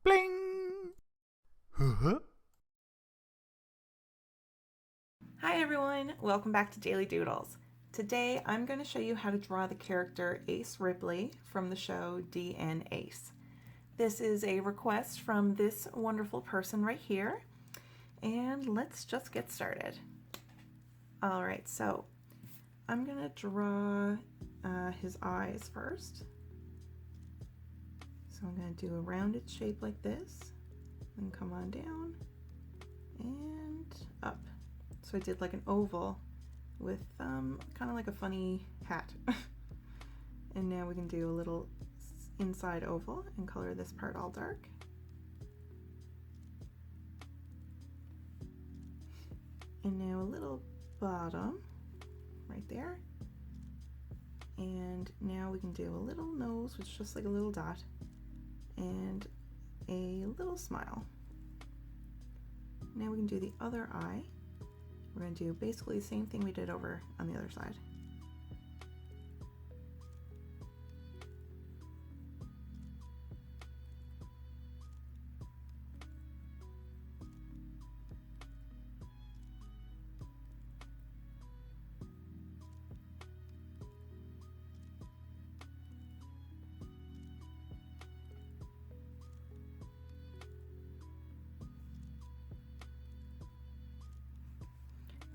Bling! Huh? Hi everyone, welcome back to Daily Doodles. Today I'm going to show you how to draw the character Ace Ripley from the show D.N.Ace. This is a request from this wonderful person right here, and let's just get started. Alright, so I'm going to draw his eyes first. So I'm going to do a rounded shape like this, then come on down and up. So I did like an oval with kind of like a funny hat. And now we can do a little inside oval and color this part all dark. And now a little bottom right there. And now we can do a little nose, which is just like a little dot, and a little smile. Now we can do the other eye. We're going to do basically the same thing we did over on the other side.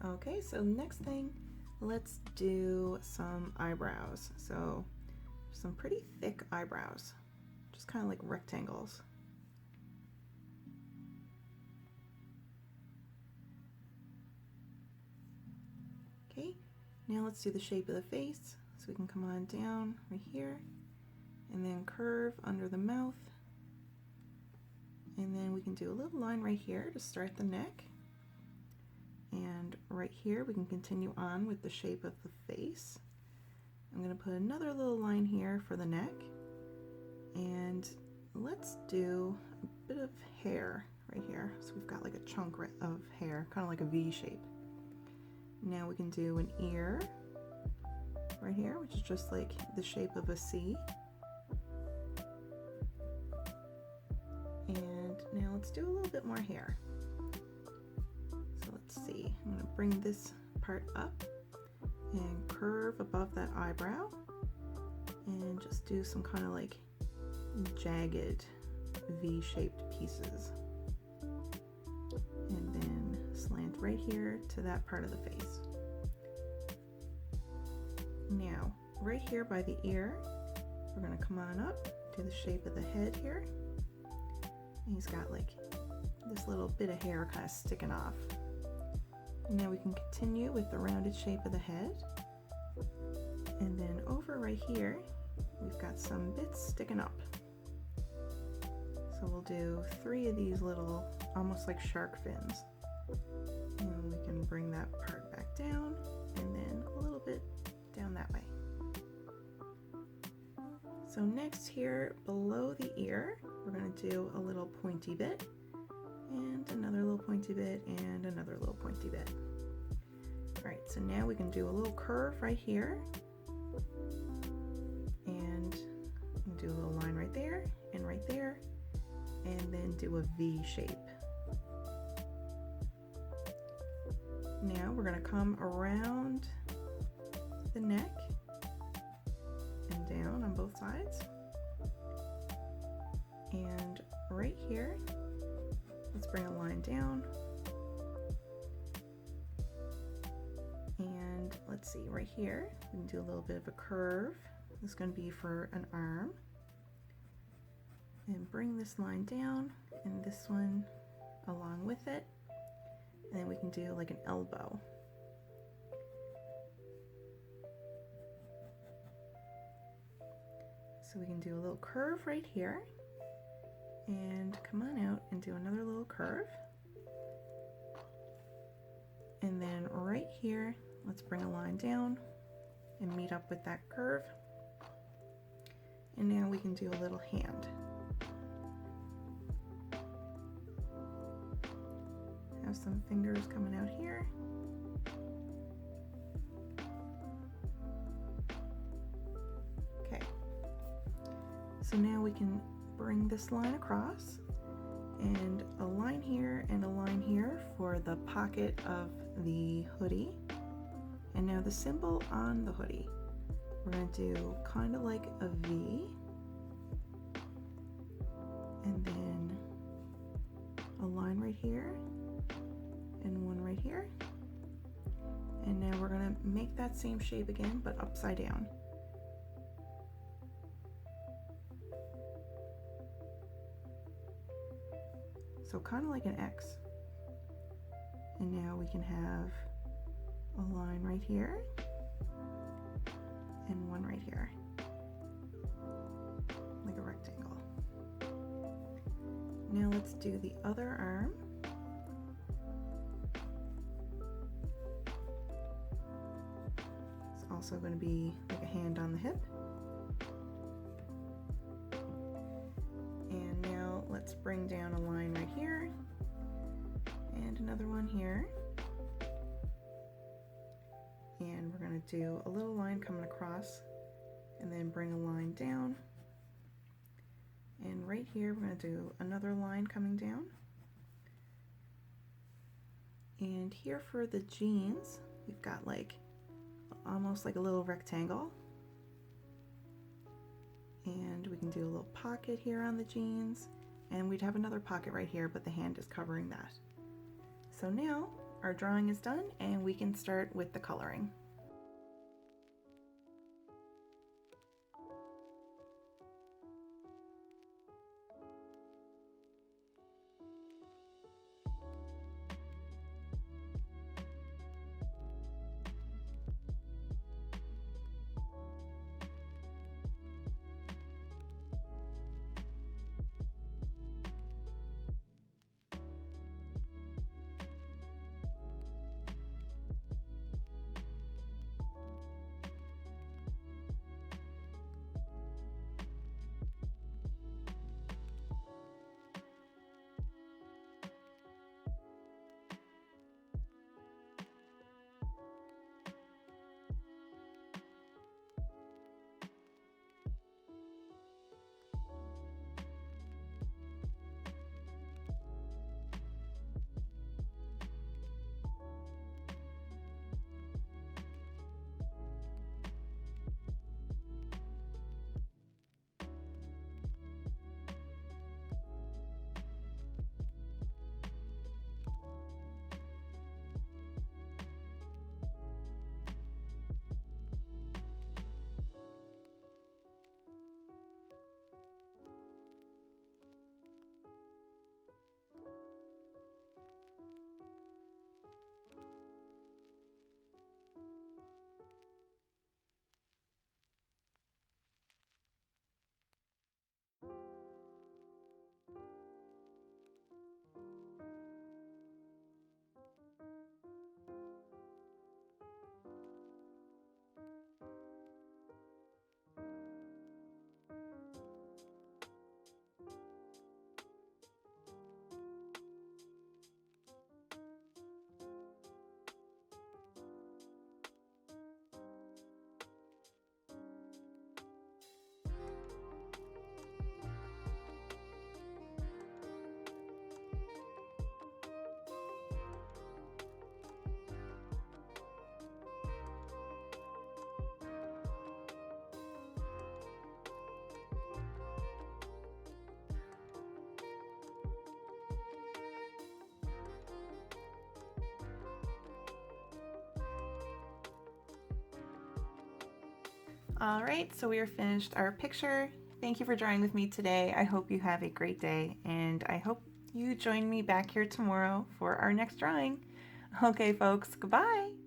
Okay, so next thing, let's do some eyebrows. So some pretty thick eyebrows, just kind of like rectangles. Okay, now let's do the shape of the face. So we can come on down right here and then curve under the mouth. And then we can do a little line right here to start the neck. And right here we can continue on with the shape of the face. I'm going to put another little line here for the neck, and let's do a bit of hair right here. So we've got like a chunk of hair, kind of like a V shape. Now we can do an ear right here, which is just like the shape of a C. And now let's do a little bit more hair. Let's see, I'm going to bring this part up and curve above that eyebrow and just do some kind of like jagged V-shaped pieces. And then slant right here to that part of the face. Now, right here by the ear, we're going to come on up to the shape of the head here. And he's got like this little bit of hair kind of sticking off. Now we can continue with the rounded shape of the head. And then over right here, we've got some bits sticking up. So we'll do 3 of these little, almost like shark fins. And we can bring that part back down and then a little bit down that way. So next here below the ear, we're going to do a little pointy bit, and another little pointy bit, and another little pointy bit. Alright, so now we can do a little curve right here, and do a little line right there, and then do a V shape. Now we're going to come around the neck and down on both sides, and right here, let's bring a line down, and let's see, right here we can do a little bit of a curve. This is going to be for an arm, and bring this line down and this one along with it, and then we can do like an elbow. So we can do a little curve right here and come on out and do another little curve. And then right here, let's bring a line down and meet up with that curve. And now we can do a little hand. Have some fingers coming out here. Okay. So now we can bring this line across and a line here and a line here for the pocket of the hoodie. And now the symbol on the hoodie, we're going to do kind of like a V, and then a line right here and one right here. And now we're going to make that same shape again, but upside down. So kind of like an X. And now we can have a line right here and one right here, like a rectangle. Now let's do the other arm. It's also going to be like a hand on the hip. And now let's bring down a line right here and another one here. And we're going to do a little line coming across and then bring a line down. And right here we're going to do another line coming down. And here for the jeans, we've got like almost like a little rectangle. And we can do a little pocket here on the jeans, and we'd have another pocket right here, but the hand is covering that. So now our drawing is done and we can start with the coloring. All right, so we are finished our picture. Thank you for drawing with me today. I hope you have a great day, and I hope you join me back here tomorrow for our next drawing. Okay, folks, goodbye.